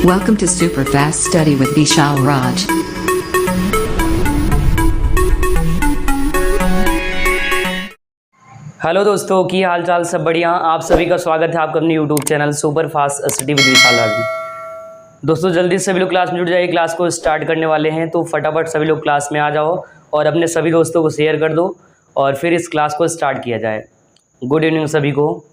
Welcome to Superfast Study with Vishal Raj. Hello दोस्तों, की हाल चाल सब बढ़िया। आप सभी का स्वागत है आपका अपने YouTube channel super fast study with Vishal Raj में। दोस्तों जल्दी से सभी लोग क्लास में जुड़ जाइए, क्लास को स्टार्ट करने वाले हैं, तो फटाफट सभी लोग क्लास में आ जाओ और अपने सभी दोस्तों को शेयर कर दो और फिर इस क्लास को स्टार्ट किया जाए। गुड इवनिंग सभी को।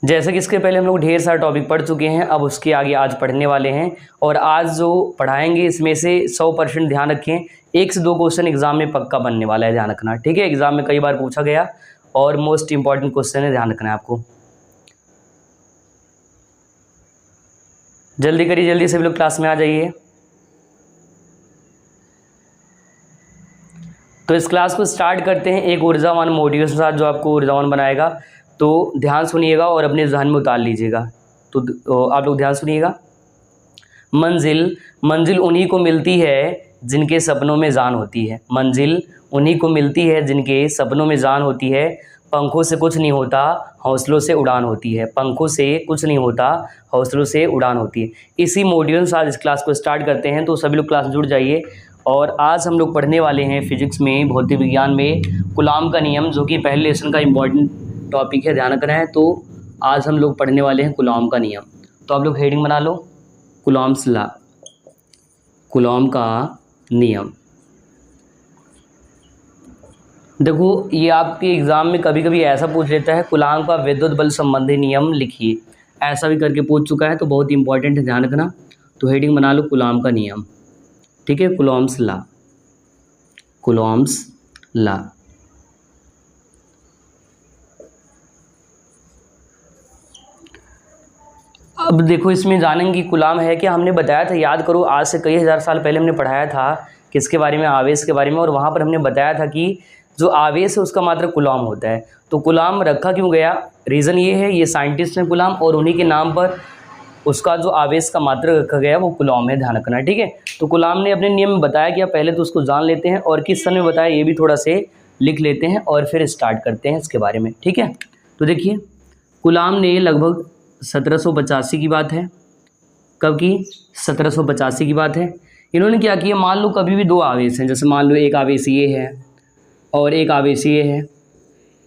जैसे कि इसके पहले हम लोग ढेर सारे टॉपिक पढ़ चुके हैं, अब उसके आगे आज पढ़ने वाले हैं और आज जो पढ़ाएंगे इसमें से 100% ध्यान रखें, 1 से 2 क्वेश्चन एग्जाम में पक्का बनने वाला है, ध्यान रखना, ठीक है। एग्जाम में कई बार पूछा गया और मोस्ट इंपॉर्टेंट क्वेश्चन है, ध्यान रखना है आपको। जल्दी करिए, जल्दी सभी लोग क्लास में आ जाइए। तो इस क्लास को स्टार्ट करते हैं एक ऊर्जावान मोटिवेशन के साथ, जो आपको ऊर्जावान बनाएगा। तो ध्यान सुनिएगा और अपने ज़हन में उतार लीजिएगा। तो आप लोग ध्यान सुनिएगा। मंजिल मंजिल उन्हीं को मिलती है जिनके सपनों में जान होती है। मंजिल उन्हीं को मिलती है जिनके सपनों में जान होती है। पंखों से कुछ नहीं होता, हौसलों से उड़ान होती है। पंखों से कुछ नहीं होता, हौसलों से उड़ान होती है। इसी मोटिवेशन के साथ इस क्लास को स्टार्ट करते हैं, तो सभी लोग क्लास में जुड़ जाइए। और आज हम लोग पढ़ने वाले हैं फिजिक्स में, भौतिक विज्ञान में कूलॉम का नियम, जो कि पहले लेसन का इम्पॉर्टेंट टॉपिक है, ध्यान रखना है। तो आज हम लोग पढ़ने वाले हैं कूलॉम का नियम। तो आप लोग हेडिंग बना लो, कूलॉम्स लॉ, कूलॉम का नियम। देखो ये आपके एग्ज़ाम में कभी कभी ऐसा पूछ लेता है, कूलॉम का विद्युत बल संबंधी नियम लिखिए, ऐसा भी करके पूछ चुका है, तो बहुत इंपॉर्टेंट है, ध्यान रखना। तो हेडिंग बना लो कूलॉम का नियम, ठीक है, कूलॉम्स लॉ, कूलॉम्स लॉ। अब देखो इसमें जानेंगे कूलॉम है क्या। हमने बताया था, याद करो, आज से कई हज़ार साल पहले हमने पढ़ाया था किसके बारे में, आवेश के बारे में, और वहाँ पर हमने बताया था कि जो आवेश है उसका मात्रक कूलॉम होता है। तो कूलॉम रखा क्यों गया, रीज़न ये है, ये साइंटिस्ट हैं कूलॉम, और उन्हीं के नाम पर उसका जो आवेश का मात्रक रखा गया वो कूलॉम है, ध्यान रखना, ठीक है। तो कूलॉम ने अपने नियम में बताया कि पहले तो उसको जान लेते हैं और किस सन में बताया ये भी थोड़ा से लिख लेते हैं और फिर स्टार्ट करते हैं इसके बारे में, ठीक है। तो देखिए कूलॉम ने लगभग 1785 की बात है, कब की, 1785 की बात है। इन्होंने क्या किया, मान लो कभी भी 2 आवेश हैं, जैसे मान लो एक आवेश ये है और एक आवेश ये है,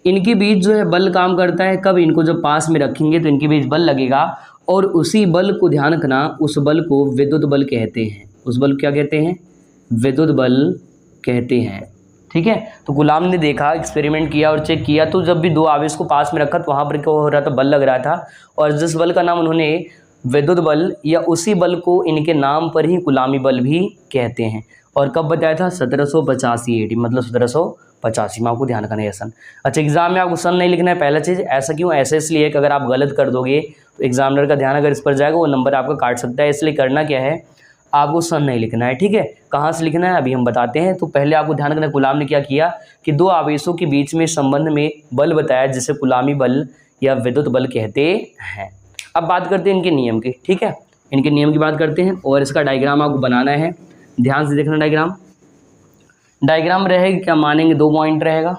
इनके बीच जो है बल काम करता है। कब, इनको जब पास में रखेंगे तो इनके बीच बल लगेगा और उसी बल को, ध्यान रखना, उस बल को विद्युत बल कहते हैं। उस बल क्या कहते हैं, विद्युत बल कहते हैं, ठीक है। तो कूलॉम ने देखा, एक्सपेरिमेंट किया और चेक किया, तो जब भी 2 आवेश को पास में रखा तो वहाँ पर क्या हो रहा था, बल लग रहा था, और जिस बल का नाम उन्होंने विद्युत बल, या उसी बल को इनके नाम पर ही कूलॉमी बल भी कहते हैं। और कब बताया था, 1785 AD, मतलब 1785 में। आपको ध्यान रखना है सन। अच्छा, एग्जाम में आपको सन नहीं लिखना है, पहला चीज़। ऐसा क्यों, ऐसा इसलिए कि अगर आप गलत कर दोगे तो एग्जामिनर का ध्यान अगर इस पर जाएगा वो नंबर आपका काट सकता है, इसलिए करना क्या है, आपको सन नहीं लिखना है, ठीक है। कहाँ से लिखना है अभी हम बताते हैं। तो पहले आपको ध्यान रखना, कूलॉम ने क्या किया कि 2 आवेशों के बीच में संबंध में बल बताया, जिसे कूलॉमी बल या विद्युत बल कहते हैं। अब बात करते हैं इनके नियम की, ठीक है, इनके नियम की बात करते हैं और इसका डायग्राम आपको बनाना है, ध्यान से देखना। डायग्राम रहेगा क्या, मानेंगे 2 पॉइंट रहेगा,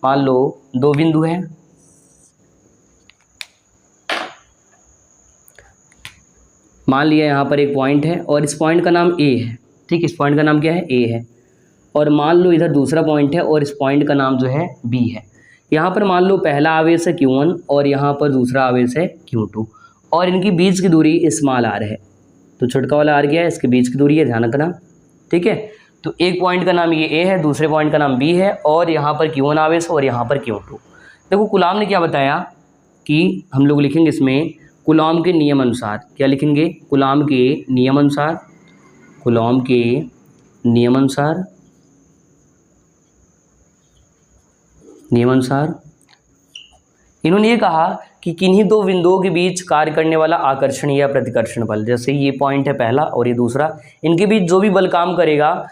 मान लो 2 बिंदु हैं, मान लिया यहाँ पर एक पॉइंट है और इस पॉइंट का नाम A है, ठीक, इस पॉइंट का नाम क्या है, A है। और मान लो इधर दूसरा पॉइंट है और इस पॉइंट का नाम जो है B है। यहाँ पर मान लो पहला आवेश है Q1 और यहाँ पर दूसरा आवेश है Q2, और इनकी बीच की दूरी स्मॉल r है। तो छोटका वाला r गया है, इसके बीच की दूरी है, ध्यान रखना, ठीक है। तो एक पॉइंट का नाम ये A है, दूसरे पॉइंट का नाम B है, और यहाँ पर Q1 आवेश और यहाँ पर Q2। देखो कूलॉम ने क्या बताया कि हम लोग लिखेंगे इसमें कूलॉम के नियम अनुसार, क्या लिखेंगे, कूलॉम के नियम अनुसार, कूलॉम के नियम अनुसार, नियम अनुसार इन्होंने ये कहा कि किन्हीं 2 बिंदुओं के बीच कार्य करने वाला आकर्षण या प्रतिकर्षण बल, जैसे ये पॉइंट है पहला और ये दूसरा, इनके बीच जो भी बल काम करेगा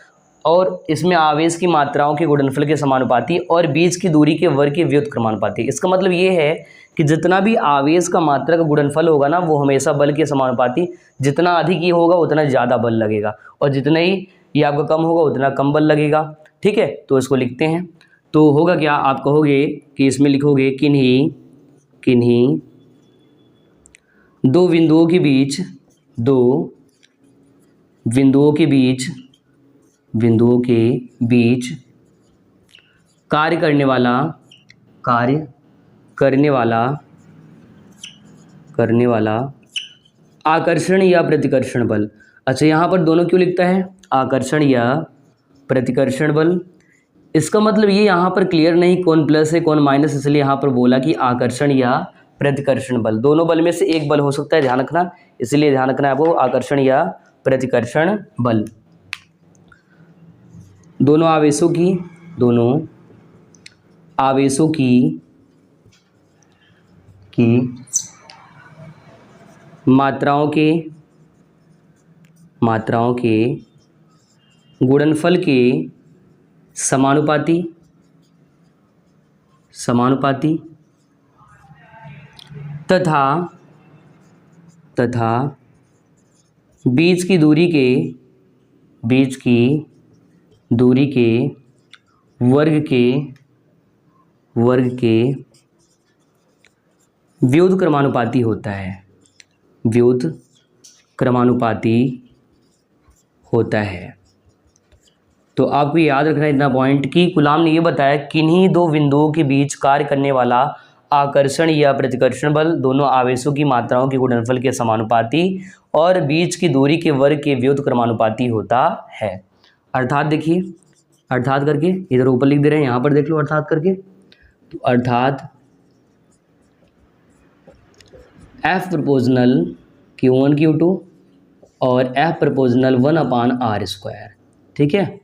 और इसमें आवेश की मात्राओं के गुणनफल के समानुपाती और बीच की दूरी के वर्ग के व्युत्क्रमानुपाती। इसका मतलब ये है कि जितना भी आवेश का मात्रा का गुणनफल होगा ना, वो हमेशा बल के समानुपाती, जितना अधिक ये होगा उतना ज़्यादा बल लगेगा, और जितना ही ये आपका कम होगा उतना कम बल लगेगा, ठीक है। तो इसको लिखते हैं, तो होगा क्या, आप कहोगे कि इसमें लिखोगे किन्हीं दो बिंदुओं के बीच कार्य करने वाला आकर्षण या प्रतिकर्षण बल। अच्छा, यहाँ पर दोनों क्यों लिखता है, आकर्षण या प्रतिकर्षण बल। इसका मतलब ये यहाँ पर क्लियर नहीं कौन प्लस है कौन माइनस, इसलिए यहाँ पर बोला कि आकर्षण या प्रतिकर्षण बल, दोनों बल में से एक बल हो सकता है, ध्यान रखना। इसलिए ध्यान रखना है आपको, आकर्षण या प्रतिकर्षण बल। दोनों आवेशों की मात्राओं के गुणनफल के समानुपाती तथा बीच की दूरी के वर्ग के व्युत्क्रमानुपाती होता है। तो आपको याद रखना है इतना पॉइंट कि गुलाम ने ये बताया किन्हीं दो बिंदुओं के बीच कार्य करने वाला आकर्षण या प्रतिकर्षण बल दोनों आवेशों की मात्राओं के गुणनफल के समानुपाती और बीच की दूरी के वर्ग के व्युत्क्रमानुपाती होता है। अर्थात देखिए, अर्थात करके इधर ऊपर लिख दे रहे हैं, यहाँ पर देख लो अर्थात करके। तो अर्थात F प्रोपोर्शनल Q1 Q2 और F प्रोपोर्शनल 1/r²। ठीक है,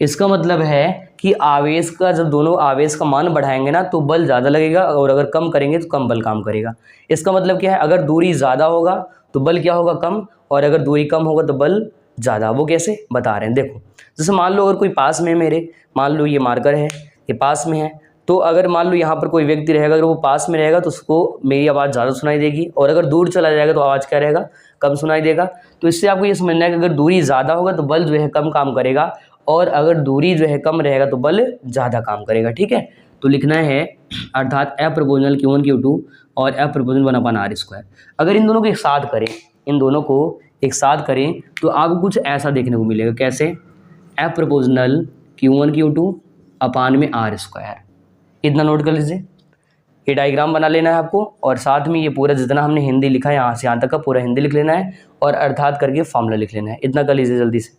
इसका मतलब है कि आवेश का जब दोनों आवेश का मान बढ़ाएंगे ना तो बल ज़्यादा लगेगा, और अगर कम करेंगे तो कम बल काम करेगा। इसका मतलब क्या है, अगर दूरी ज़्यादा होगा तो बल क्या होगा, कम, और अगर दूरी कम होगा तो बल ज़्यादा। वो कैसे बता रहे हैं, देखो। जैसे मान लो अगर कोई पास में मेरे, मान लो ये मार्कर है, ये पास में है, तो अगर मान लो यहाँ पर कोई व्यक्ति रहेगा, अगर वो पास में रहेगा तो उसको मेरी आवाज़ ज़्यादा सुनाई देगी, और अगर दूर चला जाएगा तो आवाज़ क्या रहेगा, कम सुनाई देगा। तो इससे आपको ये समझना है कि अगर दूरी ज़्यादा होगा तो बल जो है कम काम करेगा, और अगर दूरी जो है कम रहेगा तो बल ज़्यादा काम करेगा। ठीक है, तो लिखना है अर्थात F प्रोपोर्शनल Q1 Q2 और F प्रोपोर्शनल 1/r²। अगर इन दोनों को एक साथ करें तो आपको कुछ ऐसा देखने को मिलेगा। कैसे, F proportional Q1 Q2 r²। इतना नोट कर लीजिए, ये डायग्राम बना लेना है आपको, और साथ में ये पूरा जितना हमने हिंदी लिखा है यहाँ से यहाँ तक का पूरा हिंदी लिख लेना है, और अर्थात करके फॉर्मूला लिख लेना है। इतना कर लीजिए जल्दी से।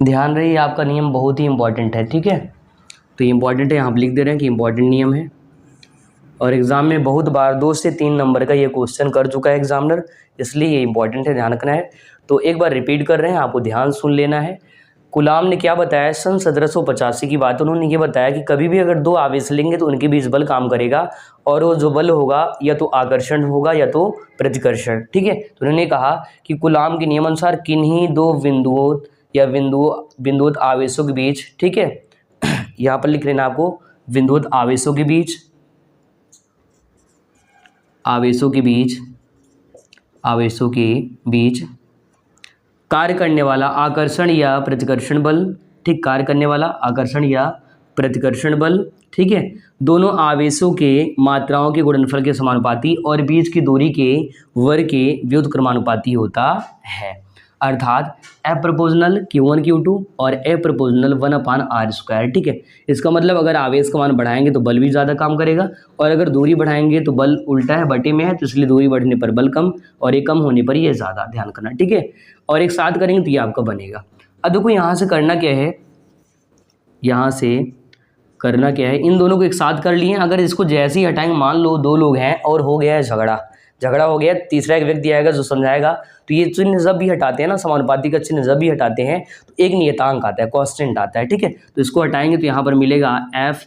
ध्यान रही, आपका नियम बहुत ही इंपॉर्टेंट है। ठीक है, तो ये इंपॉर्टेंट है, यहाँ पर लिख दे रहे हैं कि इंपॉर्टेंट नियम है, और एग्ज़ाम में बहुत बार 2 से 3 नंबर का ये क्वेश्चन कर चुका है एग्जामिनर, इसलिए ये इंपॉर्टेंट है, ध्यान रखना है। तो एक बार रिपीट कर रहे हैं, आपको ध्यान सुन लेना है। गुलाम ने क्या बताया, सन 1785 की बात, उन्होंने ये बताया कि कभी भी अगर दो आवेश लेंगे तो उनके बीच बल काम करेगा, और वो जो बल होगा या तो आकर्षण होगा या तो प्रतिकर्षण। ठीक है, तो उन्होंने कहा कि गुलाम के नियमानुसार किन्हीं दो बिंदुओं या बिंदुवत आवेशों के बीच, ठीक है, यहाँ पर लिख लेना आपको, बिंदुवत आवेशों के बीच कार्य करने वाला आकर्षण या प्रतिकर्षण बल, ठीक, कार्य करने वाला आकर्षण या प्रतिकर्षण बल, ठीक है, दोनों आवेशों के मात्राओं के गुणनफल के समानुपाती और बीच की दूरी के वर्ग के व्युत्क्रमानुपाती होता है। अर्थात F प्रोपोर्शनल Q1 Q2 और F प्रोपोर्शनल 1/r²। ठीक है, इसका मतलब अगर आवेश का मान बढ़ाएंगे तो बल भी ज़्यादा काम करेगा, और अगर दूरी बढ़ाएंगे तो बल उल्टा है, बटे में है, तो इसलिए दूरी बढ़ने पर बल कम और ये कम होने पर ये ज़्यादा, ध्यान करना। ठीक है, और एक साथ करेंगे तो ये आपका बनेगा। अब देखो यहाँ से करना क्या है, इन दोनों को एक साथ कर लिए। अगर इसको जैसे ही हटाएंगे, मान लो 2 लोग हैं और हो गया है झगड़ा हो गया, तीसरा एक व्यक्ति आएगा जो समझाएगा, तो ये चिन्ह जब भी हटाते हैं ना, समानुपाती का चिन्ह जब भी हटाते हैं तो एक नियतांक आता है, कांस्टेंट आता है। ठीक है, तो इसको हटाएंगे तो यहाँ पर मिलेगा F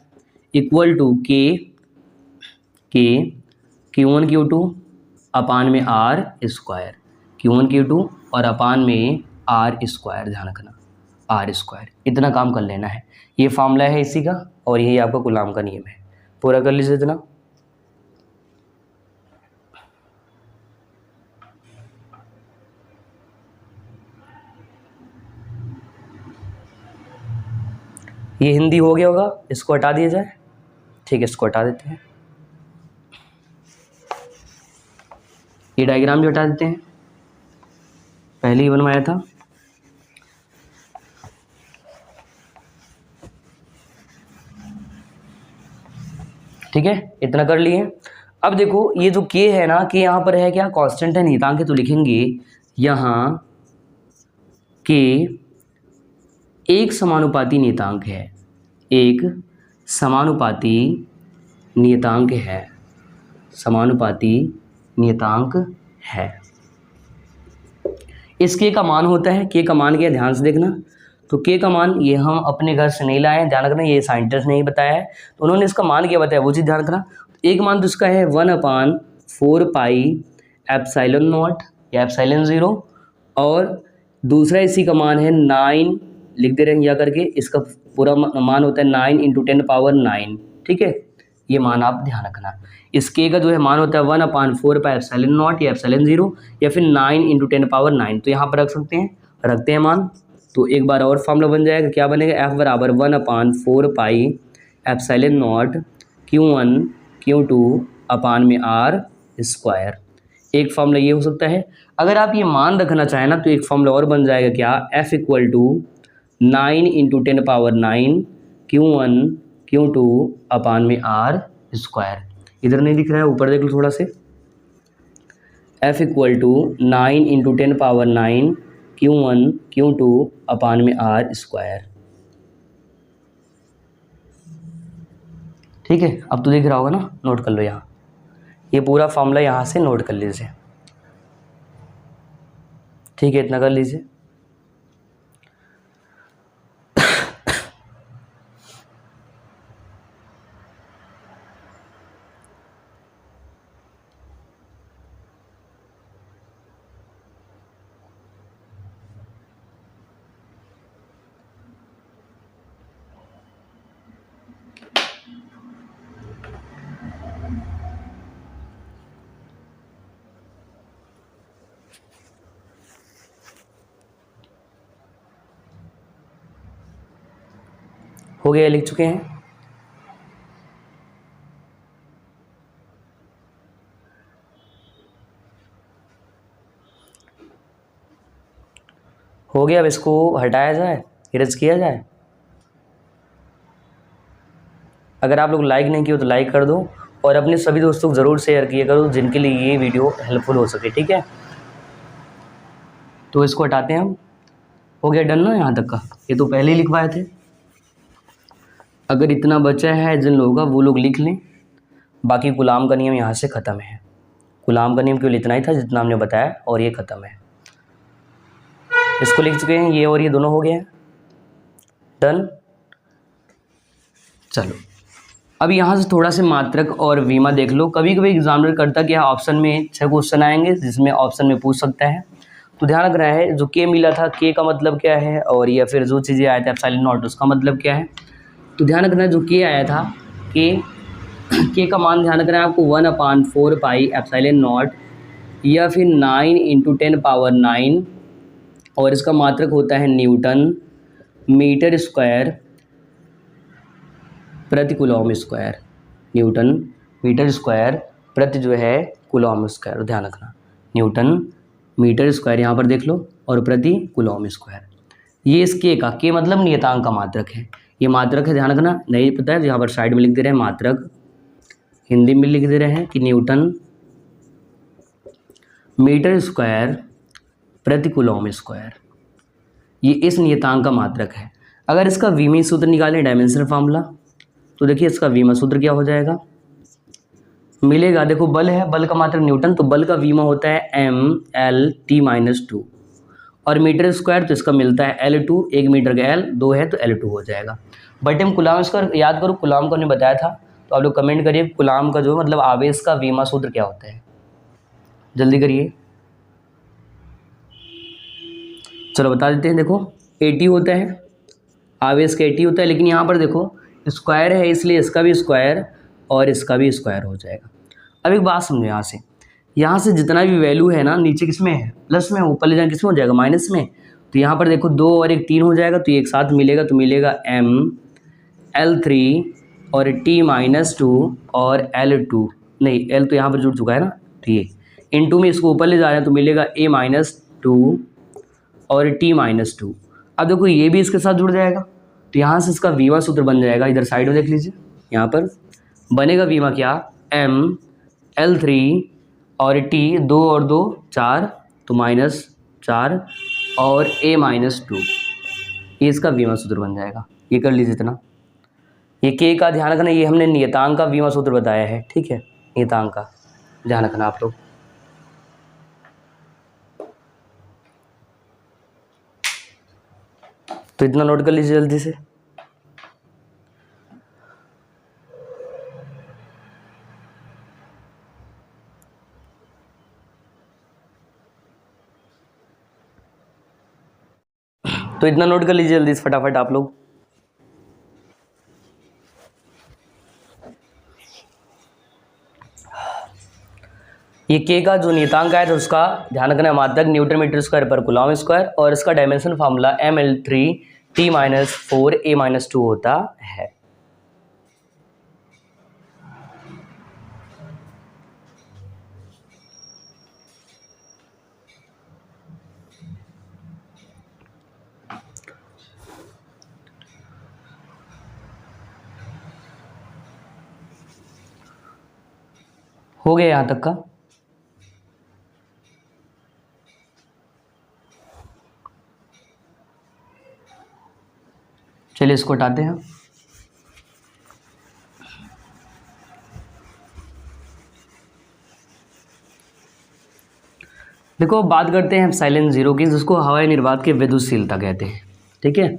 = K Q1 Q2 / r², Q1 Q2 और अपान में आर स्क्वायर, ध्यान रखना आर स्क्वायर, इतना काम कर लेना है। ये फार्मूला है इसी का और यही आपका कूलाम का नियम है। पूरा कर लीजिए इतना। ये हिंदी हो गया होगा, इसको हटा दिया जाए। ठीक है, इसको हटा देते हैं। ये डायग्राम भी हटा देते हैं, पहले ही बनवाया था। ठीक है, इतना कर लिए। अब देखो ये जो के है ना, के यहाँ पर है क्या, कांस्टेंट है, नियतांक है, तो लिखेंगे यहाँ के एक समानुपाती नियतांक है, एक समानुपाती नियतांक है, समानुपाती नियतांक है। इस के का मान होता है, के का मान क्या है ध्यान से देखना। तो के का मान ये हम अपने घर से नहीं लाए हैं, ध्यान रखना, ये साइंटिस्ट ने ही बताया है, तो उन्होंने इसका मान क्या बताया वो चीज़ ध्यान रखना। एक मान तो इसका है 1/4 पाई एप्सिलॉन नॉट या एप्सिलॉन 0, और दूसरा इसी का मान है 9, लिख दे रहे हैं या करके, इसका पूरा मान होता है 9 × 10⁹। ठीक है, ये मान आप ध्यान रखना। इस के का जो है मान होता है 1/4 पाई एप्सिलॉन नॉट या एप्सिलॉन 0 या फिर 9 × 10⁹। तो यहाँ पर रख सकते हैं, रखते हैं मान। तो एक बार और फॉर्मूला बन जाएगा, क्या बनेगा, F बराबर 1/4 pi epsilon not Q1 Q2 अपान में R स्क्वायर। एक फॉर्मूला ये हो सकता है। अगर आप ये मान रखना चाहें ना तो एक फॉर्मूला और बन जाएगा, क्या, F = 9 × 10⁹ Q1 Q2 अपान में R स्क्वायर। इधर नहीं दिख रहा है, ऊपर देख लो थोड़ा से। F = 9 × 10⁹ Q1 Q2 अपान में R स्क्वायर। ठीक है, अब तो दिख रहा होगा ना, नोट कर लो यहाँ, ये पूरा फॉर्मूला यहाँ से नोट कर लीजिए। ठीक है, इतना कर लीजिए। हो गया, लिख चुके हैं। हो गया, अब इसको हटाया जाए, इरेज किया जाए। अगर आप लोग लाइक नहीं किए तो लाइक कर दो और अपने सभी दोस्तों को ज़रूर शेयर किया करो जिनके लिए ये वीडियो हेल्पफुल हो सके। ठीक है, तो इसको हटाते हैं हम। हो गया डन ना यहाँ तक का, ये तो पहले ही लिखवाए थे। अगर इतना बचा है जिन लोगों का वो लोग लिख लें, बाकी कूलाम का नियम यहाँ से ख़त्म है। कूलाम का नियम केवल इतना ही था जितना हमने बताया और ये ख़त्म है। इसको लिख चुके हैं, ये और ये दोनों हो गए हैं, डन। चलो अब यहाँ से थोड़ा से मात्रक और वीमा देख लो। कभी कभी एग्जामिनर करता कि ऑप्शन में 6 क्वेश्चन आएंगे जिसमें ऑप्शन में पूछ सकता है, तो ध्यान रखना है जो के मिला था के का मतलब क्या है, और या फिर जो चीज़ें आए थे एप्सिलॉन नॉट उसका मतलब क्या है। तो ध्यान रखना जो के आया था, के का मान ध्यान रखना है आपको 1/4 पाई एप्सिलॉन नॉट या फिर 9 × 10⁹, और इसका मात्रक होता है न्यूटन मीटर स्क्वायर प्रति coulomb square. Newton metre square प्रति जो है कूलॉम स्क्वायर, ध्यान रखना न्यूटन मीटर स्क्वायर यहाँ पर देख लो, और प्रति कूलॉम स्क्वायर। ये इस के मतलब नियतांक का मात्रक है, ये मात्रक है, ध्यान रखना। नहीं पता है तो यहाँ पर साइड में लिख दे रहे हैं मात्रक, हिंदी में लिख दे रहे हैं कि न्यूटन मीटर स्क्वायर प्रति कूलॉम स्क्वायर, ये इस नियतांक का मात्रक है। अगर इसका विमीय सूत्र निकालें, डायमेंशनल फार्मूला, तो देखिए इसका विमा सूत्र क्या हो जाएगा, मिलेगा। देखो बल है, बल का मात्रक न्यूटन, तो बल का विमा होता है mL/T-2, और मीटर स्क्वायर तो इसका मिलता है L2, 1 मीटर का L 2 है तो L2 हो जाएगा। बट हम कूलाम स्क्वायर याद करो, कूलाम को हमने बताया था, तो आप लोग कमेंट करिए कूलाम का जो मतलब आवेश का विमा सूत्र क्या होता है, जल्दी करिए। चलो बता देते हैं। देखो 80 होता है, आवेश का 80 होता है, लेकिन यहाँ पर देखो स्क्वायर है इसलिए इसका भी स्क्वायर और इसका भी स्क्वायर हो जाएगा। अब एक बात समझो, यहाँ से जितना भी वैल्यू है ना नीचे किस में है, प्लस में, ऊपर ले जाए किस में हो जाएगा, माइनस में। तो यहाँ पर देखो 2 और 1 3 हो जाएगा, तो ये एक साथ मिलेगा तो मिलेगा ML3 और T-2 और L2, नहीं L तो यहाँ पर जुड़ चुका है ना, तो ये इन 2 में इसको ऊपर ले जा रहे हैं तो मिलेगा A-2 और T-2। अब देखो ये भी इसके साथ जुड़ जाएगा, तो यहाँ से इसका वीमा सूत्र बन जाएगा। इधर साइड में देख लीजिए, यहाँ पर बनेगा वीमा क्या, ML3 और T, 2 और 2 4, तो -4 और A-2, ये इसका वीमा सूत्र बन जाएगा। ये कर लीजिए इतना। ये K का ध्यान रखना, ये हमने नियतांक का वीमा सूत्र बताया है, ठीक है, नियतांक का ध्यान रखना आप लोग। तो इतना नोट कर लीजिए जल्दी से। तो इतना नोट कर लीजिए जल्दी से फटाफट आप लोग। ये K का जो नियतांक आया था उसका ध्यान रखना, मात्रक न्यूटन मीटर स्क्वायर पर कूलॉम स्क्वायर, और इसका dimension formula ML3 T-4 A-2 होता है। हो गया यहाँ तक का। चलिए इसको हटाते हैं। देखो बात करते हैं एप्सिलॉन 0 की, जिसको हवाई निर्वात की विद्युतशीलता कहते हैं, ठीक है।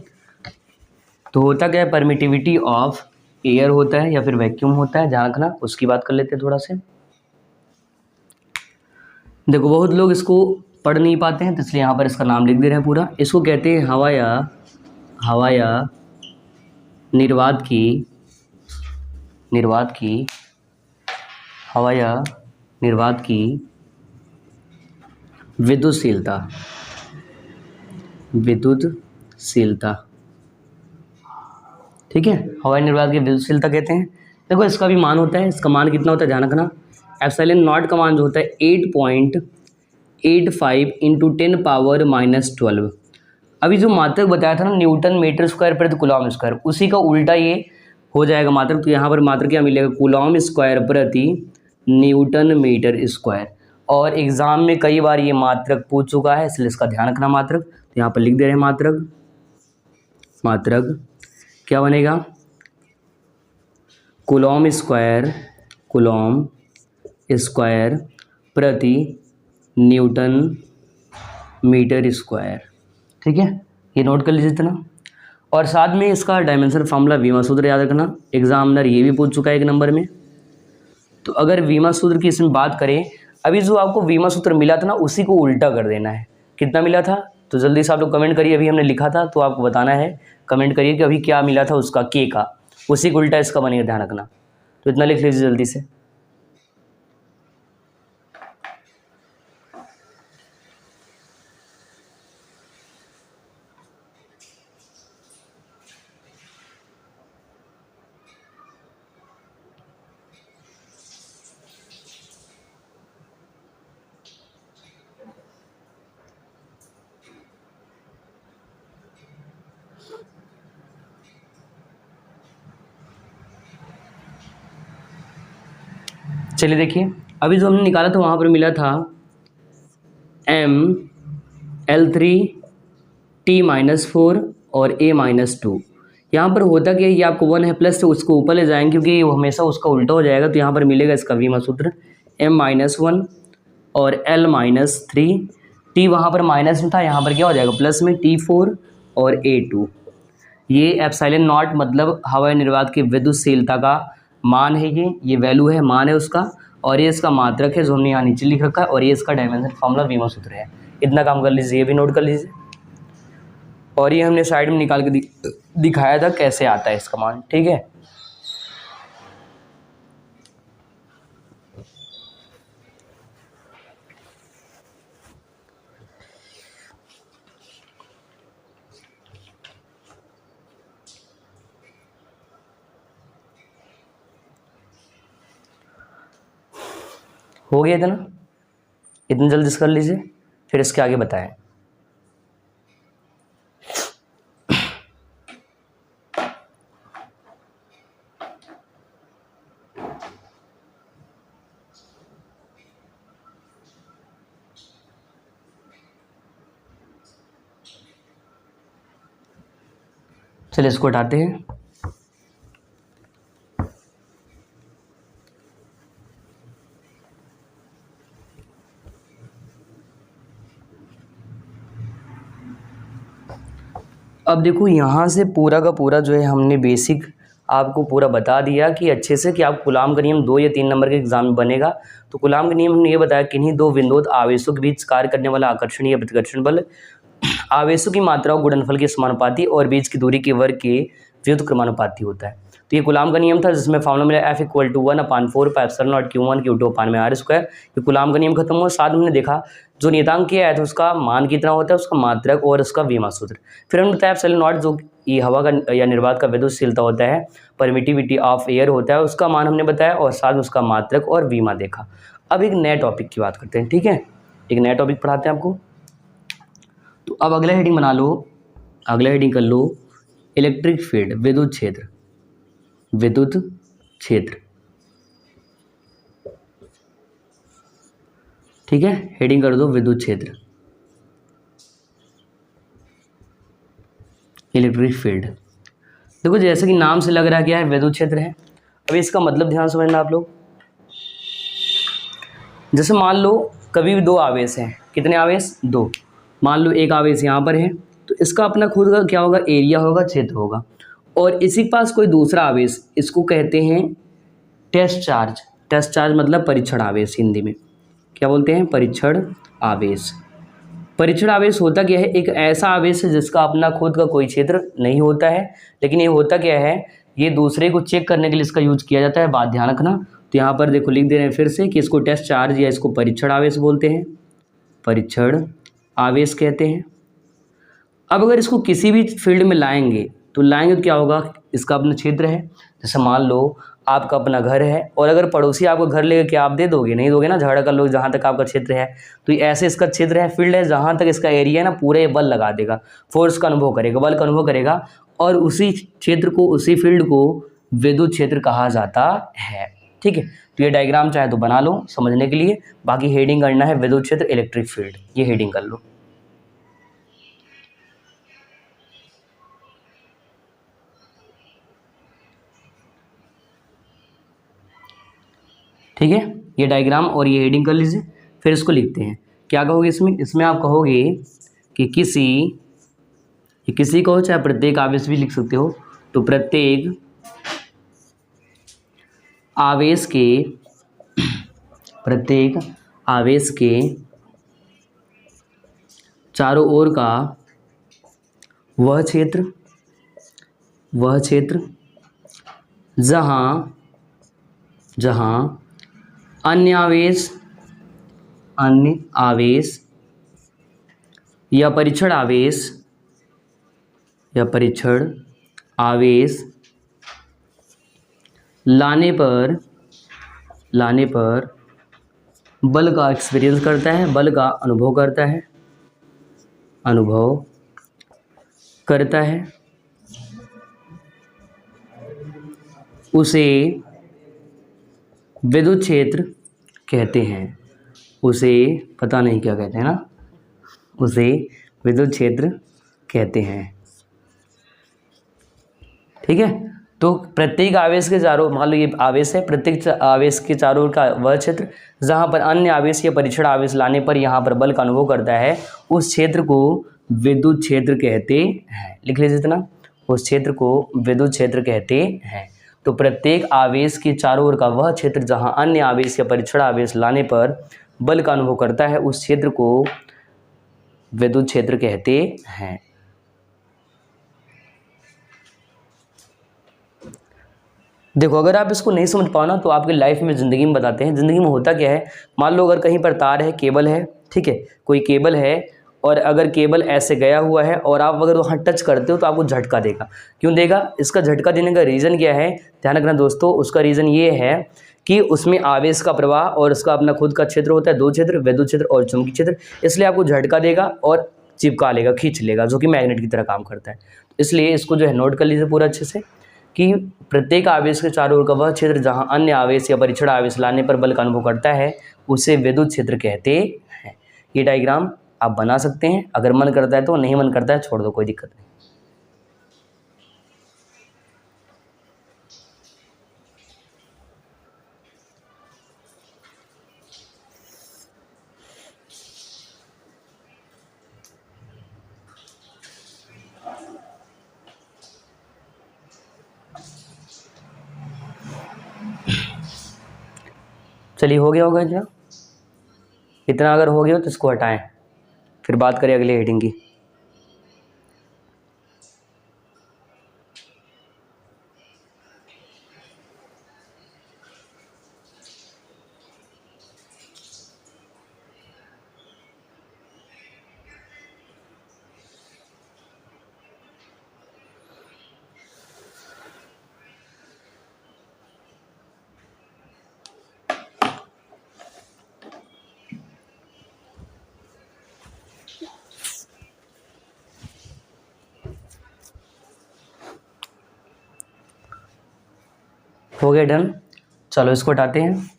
तो होता क्या है, परमिटिविटी ऑफ एयर होता है या फिर वैक्यूम होता है, ध्यान रखना, उसकी बात कर लेते हैं थोड़ा से। देखो बहुत लोग इसको पढ़ नहीं पाते हैं, तो इसलिए यहाँ पर इसका नाम लिख दे रहे हैं पूरा। इसको कहते हैं हवाया निर्वात की विद्युतशीलता, ठीक है, हवाई निर्वात की विद्युतशीलता कहते हैं। देखो इसका भी मान होता है, इसका मान कितना होता है ध्यान रखना, एप्सिलॉन नॉट का मान जो होता है 8.85 × 10⁻⁻12। अभी जो मात्रक बताया था ना न्यूटन मीटर स्क्वायर प्रति कूलॉम स्क्वायर, उसी का उल्टा ये हो जाएगा मात्रक। तो यहाँ पर मात्रक क्या मिलेगा, कूलॉम स्क्वायर प्रति न्यूटन मीटर स्क्वायर। और एग्जाम में कई बार ये मात्रक पूछ चुका है, इसलिए इसका ध्यान रखना मात्रक। तो यहाँ पर लिख दे रहे हैं मात्रक क्या बनेगा, कूलॉम स्क्वायर प्रति न्यूटन मीटर स्क्वायर, ठीक है, ये नोट कर लीजिए इतना। और साथ में इसका डायमेंशन फार्मूला वीमा सूत्र याद रखना, एग्जामिनर ये भी पूछ चुका है 1 नंबर में। तो अगर वीमा सूत्र की इसमें बात करें, अभी जो आपको वीमा सूत्र मिला था ना उसी को उल्टा कर देना है। कितना मिला था, तो जल्दी से आप लोग कमेंट करिए, अभी हमने लिखा था तो आपको बताना है, कमेंट करिए कि अभी क्या मिला था उसका, K का, उसी को उल्टा इसका बनेगा, ध्यान रखना। तो इतना लिख लीजिए जल्दी से। चलिए देखिए, अभी जो हमने निकाला था वहाँ पर मिला था ML3 T-4 और A-2। यहाँ पर होता क्या है, ये आपको 1 है प्लस, तो उसको ऊपर ले जाएंगे क्योंकि ये हमेशा उसका उल्टा हो जाएगा। तो यहाँ पर मिलेगा इसका वीमा सूत्र M-1 और L-3। T वहाँ पर माइनस में था, यहाँ पर क्या हो जाएगा प्लस में, T4 और A2। ये एप्सिलॉन नॉट मतलब हवाई निर्वात की विद्युतशीलता का मान है, ये वैल्यू है, मान है उसका, और ये इसका मात्रक है जो हमने यहाँ नीचे लिख रखा है, और ये इसका डायमेंशन फार्मूला वीमा सूत्र है। इतना काम कर लीजिए, ये भी नोट कर लीजिए। और ये हमने साइड में निकाल के दिखाया था कैसे आता है इसका मान, ठीक है। हो गया इतना, इतनी जल्दी इसका कर लीजिए, फिर इसके आगे बताएं। चलिए इसको हटाते हैं। अब देखो यहाँ से पूरा का पूरा जो है हमने बेसिक आपको पूरा बता दिया कि अच्छे से कि आप कूलाम का नियम 2 या 3 नंबर के एग्जाम में बनेगा। तो कूलाम का नियम हमने ये बताया कि इन्हीं दो विनोद आवेशों के बीच कार्य करने वाला आकर्षण या प्रतिकर्षण बल, आवेशों की मात्रा और गुणनफल के समानुपाती और बीच की दूरी के वर्ग के व्युत्क्रमानुपाती होता है। तो ये कूलाम का नियम था, जिसमें फॉर्मूला मिला F = 1/4 Q1Q2/r²। ये कूलाम का नियम खत्म हुआ। साथ हमने देखा जो नियतांक किया है तो उसका मान कितना होता है, उसका मात्रक और उसका वीमा सूत्र। फिर हमने बताया एप्सिलॉन नॉट जो ये हवा का या निर्वात का विद्युतशीलता होता है, परमिटिविटी ऑफ एयर होता है, उसका मान हमने बताया और साथ में उसका मात्रक और वीमा देखा। अब एक नए टॉपिक की बात करते हैं, ठीक है। एक नया टॉपिक पढ़ाते हैं आपको। तो अब अगला हेडिंग बना लो, अगला हेडिंग कर लो इलेक्ट्रिक फील्ड, विद्युत क्षेत्र, विद्युत क्षेत्र, ठीक है। हेडिंग कर दो विद्युत क्षेत्र, इलेक्ट्रिक फील्ड। देखो जैसे कि नाम से लग रहा है क्या है, विद्युत क्षेत्र है। अभी इसका मतलब ध्यान समझना आप लोग। जैसे मान लो कभी भी दो आवेश हैं, कितने आवेश, दो। मान लो एक आवेश यहाँ पर है तो इसका अपना खुद का क्या होगा, एरिया होगा, क्षेत्र होगा। और इसी के पास कोई दूसरा आवेश, इसको कहते हैं टेस्ट चार्ज। टेस्ट चार्ज मतलब परीक्षण आवेश, हिंदी में क्या बोलते हैं, परीक्षण आवेश। परीक्षण आवेश होता क्या है, एक ऐसा आवेश है जिसका अपना खुद का कोई क्षेत्र नहीं होता है, लेकिन ये होता क्या है, ये दूसरे को चेक करने के लिए इसका यूज किया जाता है। बात ध्यान रखना। तो यहाँ पर देखो लिख दे रहे हैं फिर से कि इसको टेस्ट चार्ज या इसको परीक्षण आवेश बोलते हैं, परीक्षण आवेश कहते हैं। अब अगर इसको किसी भी फील्ड में लाएंगे तो क्या होगा, इसका अपना क्षेत्र है। जैसे मान लो आपका अपना घर है और अगर पड़ोसी आपको घर लेकर क्या आप दे दोगे, नहीं दोगे ना, झगड़ा कर लो जहाँ तक आपका क्षेत्र है। तो ऐसे इसका क्षेत्र है, फील्ड है, जहाँ तक इसका एरिया है ना, पूरे बल लगा देगा, फोर्स का अनुभव करेगा, बल का अनुभव करेगा, और उसी क्षेत्र को, उसी फील्ड को विद्युत क्षेत्र कहा जाता है, ठीक है। तो ये डायग्राम चाहे तो बना लो समझने के लिए, बाकी हेडिंग करना है विद्युत क्षेत्र इलेक्ट्रिक फील्ड, ये हेडिंग कर लो। ठीक है, ये डायग्राम और ये हेडिंग कर लीजिए। फिर इसको लिखते हैं, क्या कहोगे इसमें, इसमें आप कहोगे कि किसी को, चाहे प्रत्येक आवेश भी लिख सकते हो, तो प्रत्येक आवेश के चारों ओर का वह क्षेत्र जहाँ अन्य आवेश या परीक्षण आवेश लाने पर बल का एक्सपीरियंस करता है, बल का अनुभव करता है, उसे विद्युत क्षेत्र कहते हैं। उसे पता नहीं क्या कहते हैं ना, उसे विद्युत क्षेत्र कहते हैं, ठीक है। तो प्रत्येक आवेश के चारों, मान लो ये आवेश है, प्रत्येक आवेश के चारों का वह क्षेत्र जहाँ पर अन्य आवेश या परीक्षण आवेश लाने पर यहाँ पर बल का अनुभव करता है, उस क्षेत्र को विद्युत क्षेत्र कहते हैं। लिख लीजिए इतना, उस क्षेत्र को विद्युत क्षेत्र कहते हैं। तो प्रत्येक आवेश के चारों ओर का वह क्षेत्र जहाँ अन्य आवेश या परीक्षण आवेश लाने पर बल का अनुभव करता है, उस क्षेत्र को विद्युत क्षेत्र कहते हैं। देखो अगर आप इसको नहीं समझ पाओ ना तो आपकी लाइफ में, ज़िंदगी में बताते हैं। ज़िंदगी में होता क्या है, मान लो अगर कहीं पर तार है, केबल है, ठीक है, कोई केबल है और अगर केबल ऐसे गया हुआ है और आप अगर वहाँ टच करते हो तो आपको झटका देगा। क्यों देगा? इसका झटका देने का रीज़न क्या है, ध्यान रखना दोस्तों। उसका रीज़न ये है कि उसमें आवेश का प्रवाह और उसका अपना खुद का क्षेत्र होता है, दो क्षेत्र, विद्युत क्षेत्र और चुंबकीय क्षेत्र, इसलिए आपको झटका देगा और चिपका लेगा, खींच लेगा, जो कि मैग्नेट की तरह काम करता है। इसलिए इसको जो है नोट कर लीजिए पूरा अच्छे से कि प्रत्येक आवेश के चारों ओर का वह क्षेत्र जहां अन्य आवेश या परीक्षण आवेश लाने पर बल का अनुभव करता है उसे विद्युत क्षेत्र कहते हैं। ये डायग्राम आप बना सकते हैं, अगर मन करता है तो, नहीं मन करता है छोड़ दो, कोई दिक्कत नहीं। चलिए हो गया होगा क्या? इतना अगर हो गया तो इसको हटाएं, फिर बात करें अगले हेडिंग की। हो गया डन। चलो इसको हटाते हैं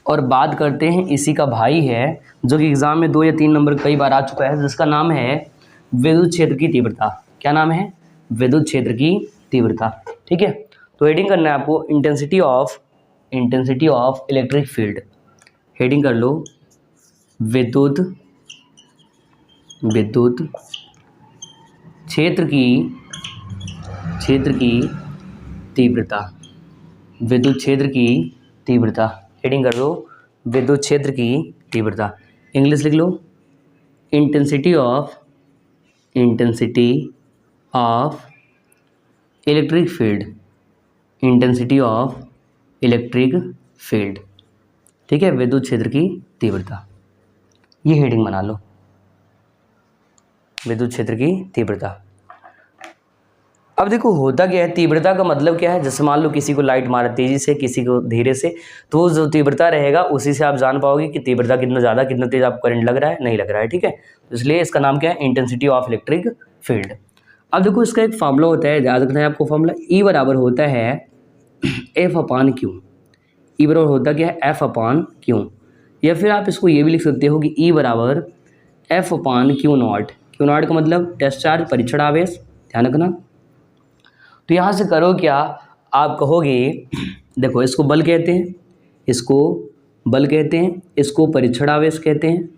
और बात करते हैं इसी का भाई है जो कि एग्जाम में 2 या 3 नंबर कई बार आ चुका है, जिसका नाम है विद्युत क्षेत्र की तीव्रता। क्या नाम है? विद्युत क्षेत्र की तीव्रता। ठीक है, तो हेडिंग करना है आपको intensity of electric field. Heading कर लो विद्युत क्षेत्र की तीव्रता। विद्युत क्षेत्र की तीव्रता। हेडिंग कर दो विद्युत क्षेत्र की तीव्रता। इंग्लिश लिख low intensity of electric field. Intensity of electric field. ठीक है, विद्युत क्षेत्र की तीव्रता, ये हेडिंग बना लो, विद्युत क्षेत्र की तीव्रता। अब देखो होता क्या है, तीव्रता का मतलब क्या है, जैसे मान लो किसी को लाइट मारे तेजी से, किसी को धीरे से, तो जो तीव्रता रहेगा उसी से आप जान पाओगे कि तीव्रता कितना ज़्यादा, कितना तेज आपको करंट लग रहा है, नहीं लग रहा है। ठीक है, तो इसलिए इसका नाम क्या है, इंटेंसिटी ऑफ इलेक्ट्रिक फील्ड। अब देखो इसका एक फॉर्मूला होता है, याद रखना है आपको फॉर्मूला, ई बराबर होता है एफ अपान क्यू। ई बराबर होता क्या है, एफ अपान क्यू, या फिर आप इसको ये भी लिख सकते हो कि ई बराबर F upon Q not. Q not का मतलब टेस्ट चार्ज, परीक्षण आवेश, ध्यान रखना। तो यहाँ से करो क्या, आप कहोगे देखो इसको बल कहते हैं, इसको बल कहते हैं, इसको परीक्षण आवेश कहते हैं,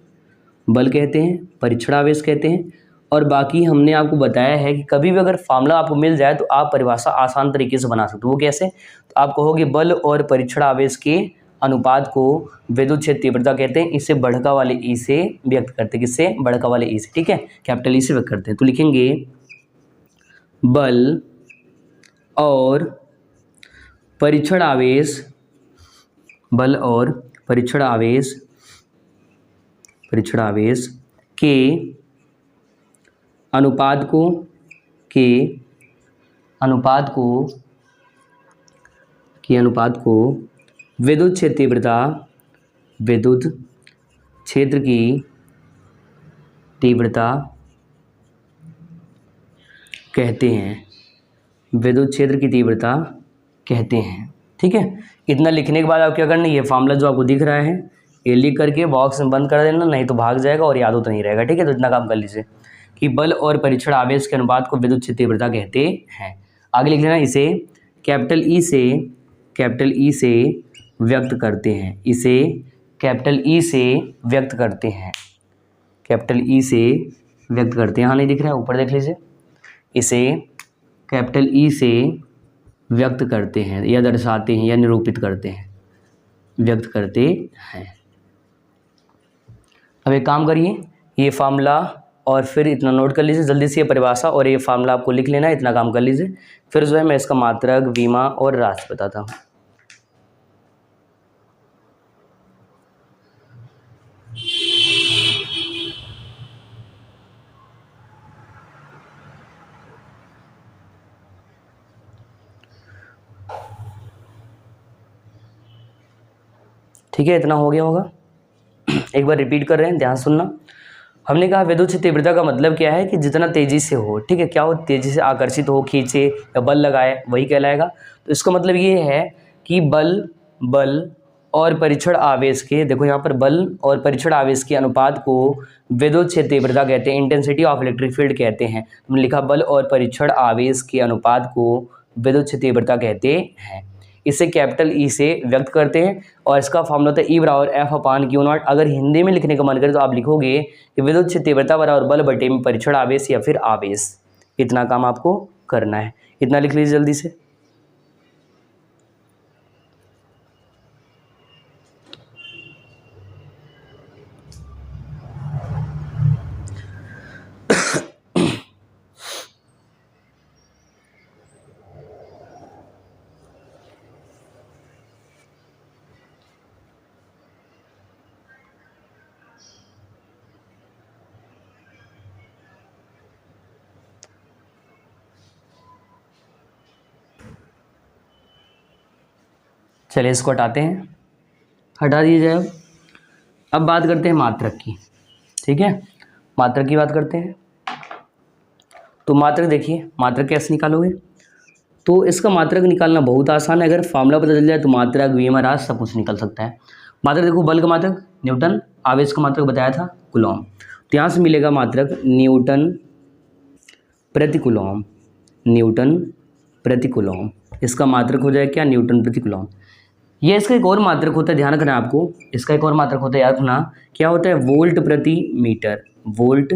बल कहते हैं, परीक्षण आवेश कहते हैं। और बाकी हमने आपको बताया है कि कभी भी अगर फार्मूला आपको मिल जाए तो आप परिभाषा आसान तरीके से बना सकते हो। वो कैसे? तो आप कहोगे बल और परीक्षण आवेश के अनुपात को विद्युत क्षेत्र तीव्रता कहते हैं। इसे बढ़का वाले ई से व्यक्त करते हैं। किससे? बढ़का वाले ई से। ठीक है, कैपिटल ई से व्यक्त करते हैं। तो लिखेंगे बल और परीक्षण आवेश, बल और परीक्षण आवेश के अनुपात को विद्युत क्षेत्र की तीव्रता कहते हैं। विद्युत क्षेत्र की तीव्रता कहते हैं। ठीक है, इतना लिखने के बाद आप क्या करना, ये फार्मूला जो आपको दिख रहा है ये लिख करके बॉक्स में बंद कर देना, नहीं तो भाग जाएगा और याद तो नहीं रहेगा। ठीक है, तो इतना काम कर लीजिए कि बल और परीक्षण आवेश के अनुपात को विद्युत क्षेत्र तीव्रता कहते हैं। आगे लिख लेना, इसे कैपिटल ई से व्यक्त करते हैं। इसे कैपिटल ई से व्यक्त करते हैं। कैपिटल ई से व्यक्त करते हैं, हाँ नहीं दिख रहा है, ऊपर देख लीजिए। इसे कैपिटल ई से व्यक्त करते हैं या दर्शाते हैं या निरूपित करते हैं, व्यक्त करते हैं। अब एक काम करिए, ये फार्मूला और फिर इतना नोट कर लीजिए जल्दी से, ये परिभाषा और ये फार्मूला आपको लिख लेना है, इतना काम कर लीजिए। फिर जो है मैं इसका मात्रक, विमा और राशि बताता हूँ। ठीक है, इतना हो गया होगा। एक बार रिपीट कर रहे हैं, ध्यान सुनना। हमने कहा विद्युत क्षेत्र तीव्रता का मतलब क्या है कि जितना तेजी से हो, ठीक है, क्या हो, तेजी से आकर्षित हो, खींचे या बल लगाए, वही कहलाएगा। तो इसका मतलब ये है कि बल और परीक्षण आवेश के, देखो यहाँ पर बल और परीक्षण आवेश के अनुपात को विद्युत क्षेत्र तीव्रता कहते हैं, इंटेंसिटी ऑफ इलेक्ट्रिक फील्ड कहते हैं। हमने लिखा बल और परीक्षण आवेश के अनुपात को विद्युत क्षेत्र तीव्रता कहते हैं। इसे कैपिटल ई से व्यक्त करते हैं और इसका फॉर्मूला होता है ई बराबर एफ अपान क्यू नॉट। अगर हिंदी में लिखने का मन करे तो आप लिखोगे कि विद्युत क्षेत्र तीव्रता बराबर बल बटे में परीक्षण आवेश या फिर आवेश। इतना काम आपको करना है, इतना लिख लीजिए जल्दी से। चलिए इसको हटाते हैं, हटा दीजिए। अब बात करते हैं मात्रक की, ठीक है, मात्रक की बात करते हैं। तो मात्रक देखिए, मात्रक कैसे निकालोगे? तो इसका मात्रक निकालना बहुत आसान है, अगर फार्मूला पता चल जाए तो मात्रक, विमा, राशि सब कुछ निकल सकता है। मात्रक देखो, बल का मात्रक न्यूटन, आवेश का मात्रक बताया था कूलॉम। तो यहाँ से मिलेगा मात्रक न्यूटन प्रति कूलॉम, न्यूटन प्रति कूलॉम। इसका मात्रक हो जाए क्या? न्यूटन प्रति कूलॉम। ये इसका एक और मात्रक होता है, ध्यान रखना आपको, इसका एक और मात्रक होता है, याद रखना क्या होता है? वोल्ट प्रति मीटर, वोल्ट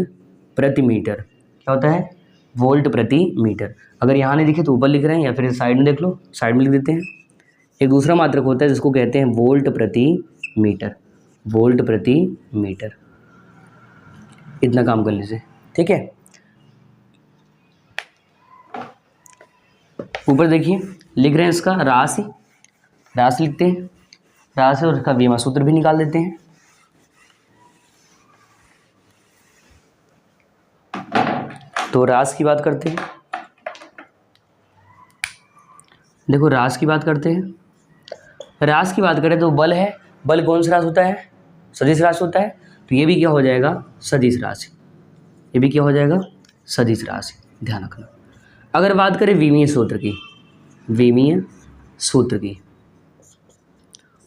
प्रति मीटर। क्या होता है? वोल्ट प्रति मीटर। अगर यहाँ नहीं दिखे तो ऊपर लिख रहे हैं या फिर साइड में देख लो, साइड में लिख देते हैं। एक दूसरा मात्रक होता है जिसको कहते हैं वोल्ट प्रति मीटर, वोल्ट प्रति मीटर। इतना काम कर लीजिए, ठीक है। ऊपर देखिए लिख रहे हैं इसका राशि, राशि लिखते हैं, राशि और इसका विमा सूत्र भी निकाल देते हैं। तो राशि की बात करते हैं, देखो राशि की बात करते हैं। राशि की बात करें तो बल है, बल कौन सा राशि होता है? सदिश राशि होता है। तो ये भी क्या हो जाएगा? सदिश राशि। ये भी क्या हो जाएगा? सदिश राशि, ध्यान रखना। अगर बात करें विमीय सूत्र की, विमीय सूत्र की,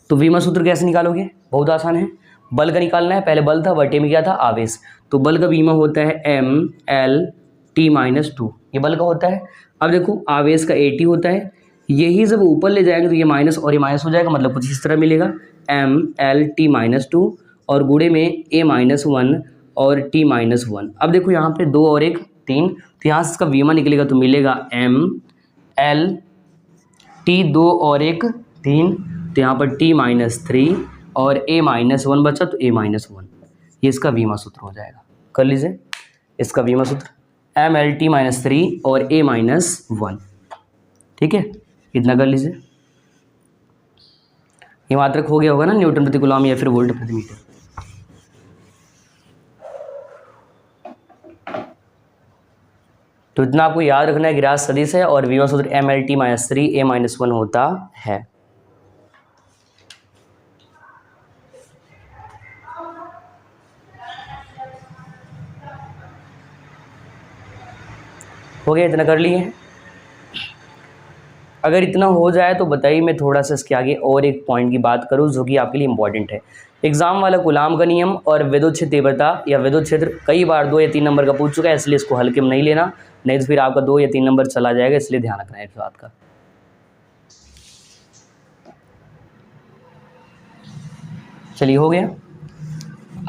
तो विमा सूत्र कैसे निकालोगे? बहुत आसान है, बल का निकालना है। पहले बल था, बटे में क्या था? आवेश। तो बल का विमा होता है m/L/t-2, ये बल का होता है। अब देखो आवेश का AT होता है, यही जब ऊपर ले जाएंगे तो ये माइनस और ये माइनस हो जाएगा, मतलब कुछ इस तरह मिलेगा m/L/t-2 और गुणे में a-1 और t-1। अब देखो यहाँ पे 2 और 1 3, तो यहाँ से इसका विमा निकलेगा तो मिलेगा m/L/t, 2 और 1 3, तो यहाँ पर t-3 और a-1 बचा तो a-1, ये इसका विमा सूत्र हो जाएगा। कर लीजिए इसका विमा सूत्र m/L/t-3 और a-1, ठीक है, इतना कर लीजिए। ये मात्रक हो गया होगा ना, न्यूटन प्रति कूलॉम या फिर वोल्ट प्रति मीटर। तो इतना आपको याद रखना है कि राशि सदिश है और विमा सूत्र m/L/t-3 a-1 होता है। हो गया, इतना कर लिए हैं। अगर इतना हो जाए तो बताइए, मैं थोड़ा सा इसके आगे और एक पॉइंट की बात करूं जो कि आपके लिए इंपॉर्टेंट है। एग्जाम वाला कूलॉम का नियम और विद्युत क्षेत्र तीव्रता या विद्युत क्षेत्र कई बार 2 या 3 नंबर का पूछ चुका है, इसलिए इसको हल्के में नहीं लेना, नहीं तो फिर आपका 2 या 3 नंबर चला जाएगा, इसलिए ध्यान रखना है इस बात का। चलिए हो गया।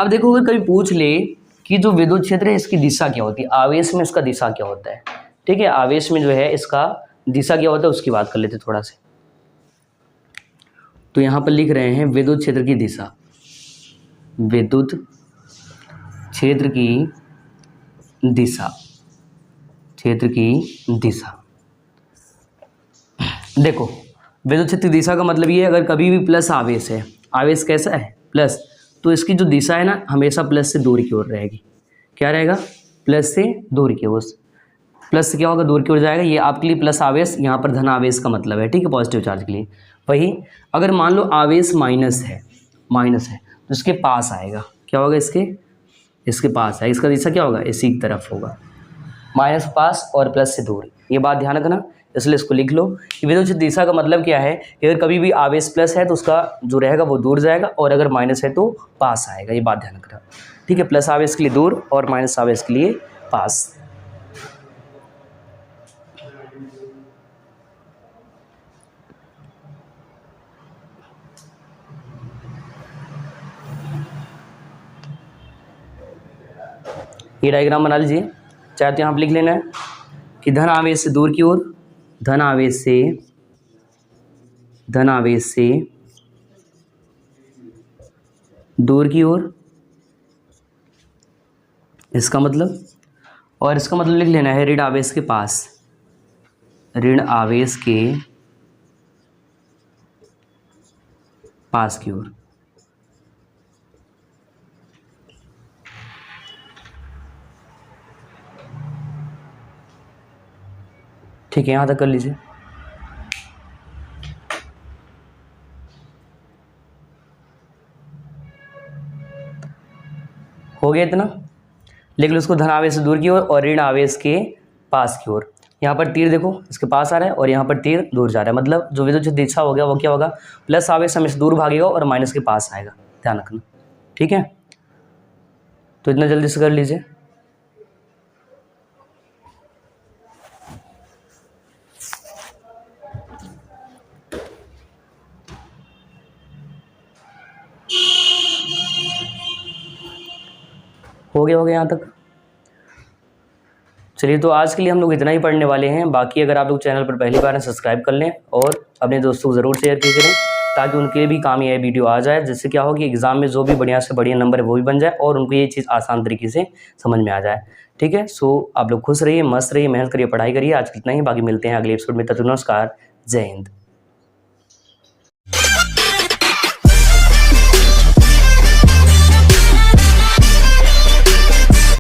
अब देखो अगर कभी पूछ ले कि जो विद्युत क्षेत्र है इसकी दिशा क्या होती है, आवेश में इसका दिशा क्या होता है, ठीक है, आवेश में जो है इसका दिशा क्या होता है उसकी बात कर लेते थोड़ा से। तो यहाँ पर लिख रहे हैं विद्युत क्षेत्र की दिशा, विद्युत क्षेत्र की दिशा, क्षेत्र की दिशा। देखो विद्युत क्षेत्र की दिशा का मतलब ये है, अगर कभी भी प्लस आवेश है, आवेश कैसा है प्लस, तो इसकी जो दिशा है ना हमेशा प्लस से दूर की ओर रहेगी। क्या रहेगा? प्लस से दूर की ओर। प्लस से क्या होगा? दूर की ओर जाएगा। ये आपके लिए प्लस आवेश, यहाँ पर धन आवेश का मतलब है, ठीक है, पॉजिटिव चार्ज के लिए। वही अगर मान लो आवेश माइनस है तो इसके पास आएगा। क्या होगा? इसके पास है, इसका दिशा क्या होगा? इसी की तरफ होगा, माइनस पास और प्लस से दूर। ये बात ध्यान रखना, इसलिए इसको लिख लो कि विद्युत क्षेत्र दिशा का मतलब क्या है कि अगर कभी भी आवेश प्लस है तो उसका जो रहेगा वो दूर जाएगा, और अगर माइनस है तो पास आएगा। ये बात ध्यान रखना, ठीक है। प्लस आवेश के लिए दूर और माइनस आवेश के लिए पास। ये डायग्राम बना लीजिए, चाहे तो यहाँ पर लिख लेना है कि धन आवेश से दूर की ओर, धन आवेश से दूर की ओर, इसका मतलब, और इसका मतलब लिख लेना है ऋण आवेश के पास, ऋण आवेश के पास की ओर। ठीक है, यहाँ तक कर लीजिए। हो गया इतना? लिख लो इसको, धन आवेश से दूर की ओर और ऋण आवेश के पास की ओर। यहाँ पर तीर देखो इसके पास आ रहा है और यहाँ पर तीर दूर जा रहा है, मतलब जो विद्युत दिशा हो गया वो क्या होगा? प्लस आवेश हमेशा दूर भागेगा और माइनस के पास आएगा, ध्यान रखना, ठीक है। तो इतना जल्दी से कर लीजिए। हो गया यहाँ तक? चलिए, तो आज के लिए हम लोग इतना ही पढ़ने वाले हैं। बाकी अगर आप लोग चैनल पर पहली बार हैं, सब्सक्राइब कर लें और अपने दोस्तों को ज़रूर शेयर किया करें, ताकि उनके लिए भी काम ये वीडियो आ जाए, जिससे क्या हो कि एग्ज़ाम में जो भी बढ़िया से बढ़िया नंबर है वो भी बन जाए और उनको ये चीज़ आसान तरीके से समझ में आ जाए, ठीक है। सो आप लोग खुश रहिए, मस्त रहिए, मेहनत करिए, पढ़ाई करिए। आज कितना ही, बाकी मिलते हैं अगले एपिसोड में। तब तक नमस्कार, जय हिंद।